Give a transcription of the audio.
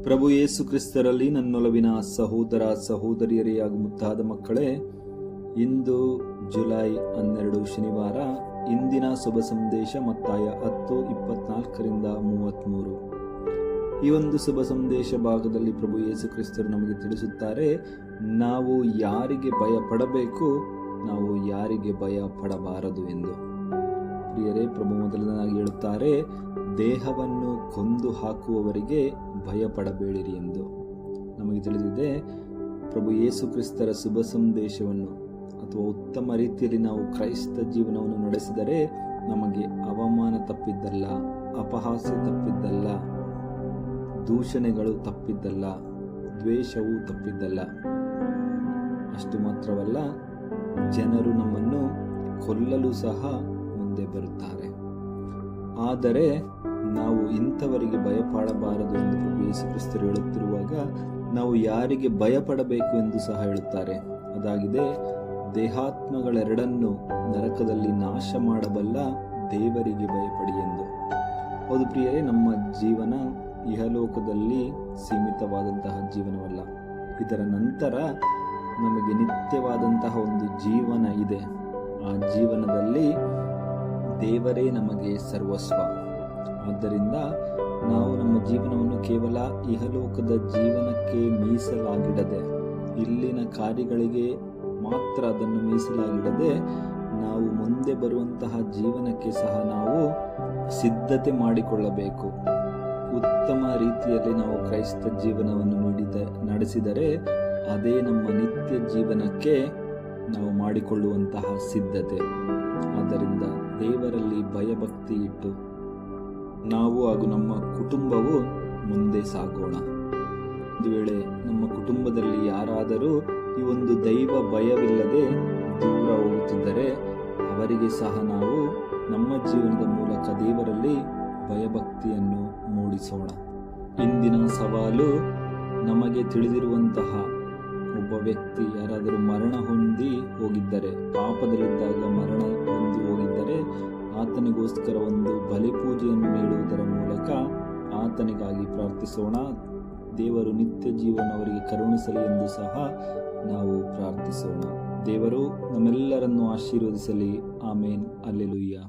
ಪ್ರಭು ಯೇಸು ಕ್ರಿಸ್ತರಲ್ಲಿ ನನ್ನೊಲವಿನ ಸಹೋದರ ಸಹೋದರಿಯರೇ ಹಾಗೂ ಮುದ್ದಾದ ಮಕ್ಕಳೇ, ಇಂದು ಜುಲೈ 12 ಶನಿವಾರ. ಇಂದಿನ ಶುಭ ಸಂದೇಶ ಮತ್ತಾಯ 10:24-33. ಈ ಒಂದು ಶುಭ ಸಂದೇಶ ಭಾಗದಲ್ಲಿ ಪ್ರಭು ಯೇಸು ಕ್ರಿಸ್ತರು ನಮಗೆ ತಿಳಿಸುತ್ತಾರೆ, ನಾವು ಯಾರಿಗೆ ಭಯ ಪಡಬೇಕು, ನಾವು ಯಾರಿಗೆ ಭಯ ಪಡಬಾರದು ಎಂದು. ಪ್ರಿಯರೇ, ಪ್ರಭು ಮೊದಲನಾಗಿ ಹೇಳುತ್ತಾರೆ, ದೇಹವನ್ನು ಕೊಂದು ಹಾಕುವವರಿಗೆ ಭಯ ಪಡಬೇಡಿರಿ ಎಂದು. ನಮಗೆ ತಿಳಿದಿದೆ, ಪ್ರಭು ಯೇಸು ಕ್ರಿಸ್ತರ ಶುಭ ಸಂದೇಶವನ್ನು ಅಥವಾ ಉತ್ತಮ ರೀತಿಯಲ್ಲಿ ನಾವು ಕ್ರೈಸ್ತ ಜೀವನವನ್ನು ನಡೆಸಿದರೆ ನಮಗೆ ಅವಮಾನ ತಪ್ಪಿದ್ದಲ್ಲ, ಅಪಹಾಸ್ಯ ತಪ್ಪಿದ್ದಲ್ಲ, ದೂಷಣೆಗಳು ತಪ್ಪಿದ್ದಲ್ಲ, ದ್ವೇಷವು ತಪ್ಪಿದ್ದಲ್ಲ. ಅಷ್ಟು ಮಾತ್ರವಲ್ಲ, ಜನರು ನಮ್ಮನ್ನು ಕೊಲ್ಲಲು ಸಹ ಮುಂದೆ ಬರುತ್ತಾರೆ. ಆದರೆ ನಾವು ಇಂಥವರಿಗೆ ಭಯಪಡಬಾರದು ಎಂದು ಪ್ರಭು ಯೇಸು ಕ್ರಿಸ್ತರು ಹೇಳುತ್ತಿರುವಾಗ, ನಾವು ಯಾರಿಗೆ ಭಯಪಡಬೇಕು ಎಂದು ಸಹ ಹೇಳುತ್ತಾರೆ. ಅದಾಗಿದೆ, ದೇಹಾತ್ಮಗಳೆರಡನ್ನು ನರಕದಲ್ಲಿ ನಾಶ ಮಾಡಬಲ್ಲ ದೇವರಿಗೆ ಭಯಪಡಿ ಎಂದು. ಹೌದು ಪ್ರಿಯರೇ, ನಮ್ಮ ಜೀವನ ಇಹಲೋಕದಲ್ಲಿ ಸೀಮಿತವಾದಂತಹ ಜೀವನವಲ್ಲ. ಇದರ ನಂತರ ನಮಗೆ ನಿತ್ಯವಾದಂತಹ ಒಂದು ಜೀವನ ಇದೆ. ಆ ಜೀವನದಲ್ಲಿ ದೇವರೇ ನಮಗೆ ಸರ್ವಸ್ವ. ಆದ್ದರಿಂದ ನಾವು ನಮ್ಮ ಜೀವನವನ್ನು ಕೇವಲ ಇಹಲೋಕದ ಜೀವನಕ್ಕೆ ಮೀಸಲಾಗಿಡದೆ, ಇಲ್ಲಿನ ಕಾರ್ಯಗಳಿಗೆ ಮಾತ್ರ ಅದನ್ನು ಮೀಸಲಾಗಿಡದೆ, ನಾವು ಮುಂದೆ ಬರುವಂತಹ ಜೀವನಕ್ಕೆ ಸಹ ನಾವು ಸಿದ್ಧತೆ ಮಾಡಿಕೊಳ್ಳಬೇಕು. ಉತ್ತಮ ರೀತಿಯಲ್ಲಿ ನಾವು ಕ್ರೈಸ್ತ ಜೀವನವನ್ನು ನಡೆಸಿದರೆ ಅದೇ ನಮ್ಮ ನಿತ್ಯ ಜೀವನಕ್ಕೆ ನಾವು ಮಾಡಿಕೊಳ್ಳುವಂತಹ ಸಿದ್ಧತೆ. ಆದ್ದರಿಂದ ದೇವರಲ್ಲಿ ಭಯಭಕ್ತಿ ಇಟ್ಟು ನಾವು ಹಾಗೂ ನಮ್ಮ ಕುಟುಂಬವು ಮುಂದೆ ಸಾಗೋಣ. ಒಂದು ವೇಳೆ ನಮ್ಮ ಕುಟುಂಬದಲ್ಲಿ ಯಾರಾದರೂ ಈ ಒಂದು ದೈವ ಭಯವಿಲ್ಲದೆ ದೂರ ಹೋಗುತ್ತಿದ್ದರೆ ಅವರಿಗೆ ಸಹ ನಾವು ನಮ್ಮ ಜೀವನದ ಮೂಲಕ ದೇವರಲ್ಲಿ ಭಯಭಕ್ತಿಯನ್ನು ಮೂಡಿಸೋಣ. ಇಂದಿನ ಸವಾಲು, ನಮಗೆ ತಿಳಿದಿರುವಂತಹ ಒಬ್ಬ ವ್ಯಕ್ತಿ ಯಾರಾದರೂ ಮರಣ ಹೊಂದಿ ಹೋಗಿದ್ದರೆ, ಪಾಪದಲ್ಲಿದ್ದಾಗ ಮರಣ ಹೊಂದಿ ಹೋಗಿದ್ದರೆ, ಆತನಿಗೋಸ್ಕರ ಒಂದು ಬಲಿಪೂಜೆಯನ್ನು ನೀಡುವುದರ ಮೂಲಕ ಆತನಿಗಾಗಿ ಪ್ರಾರ್ಥಿಸೋಣ. ದೇವರು ನಿತ್ಯ ಜೀವನ ಅವರಿಗೆ ಕರುಣಿಸಲಿ ಎಂದು ಸಹ ನಾವು ಪ್ರಾರ್ಥಿಸೋಣ. ದೇವರು ನಮ್ಮೆಲ್ಲರನ್ನು ಆಶೀರ್ವದಿಸಲಿ. ಆಮೇನ್. ಹಲ್ಲೆಲೂಯಾ.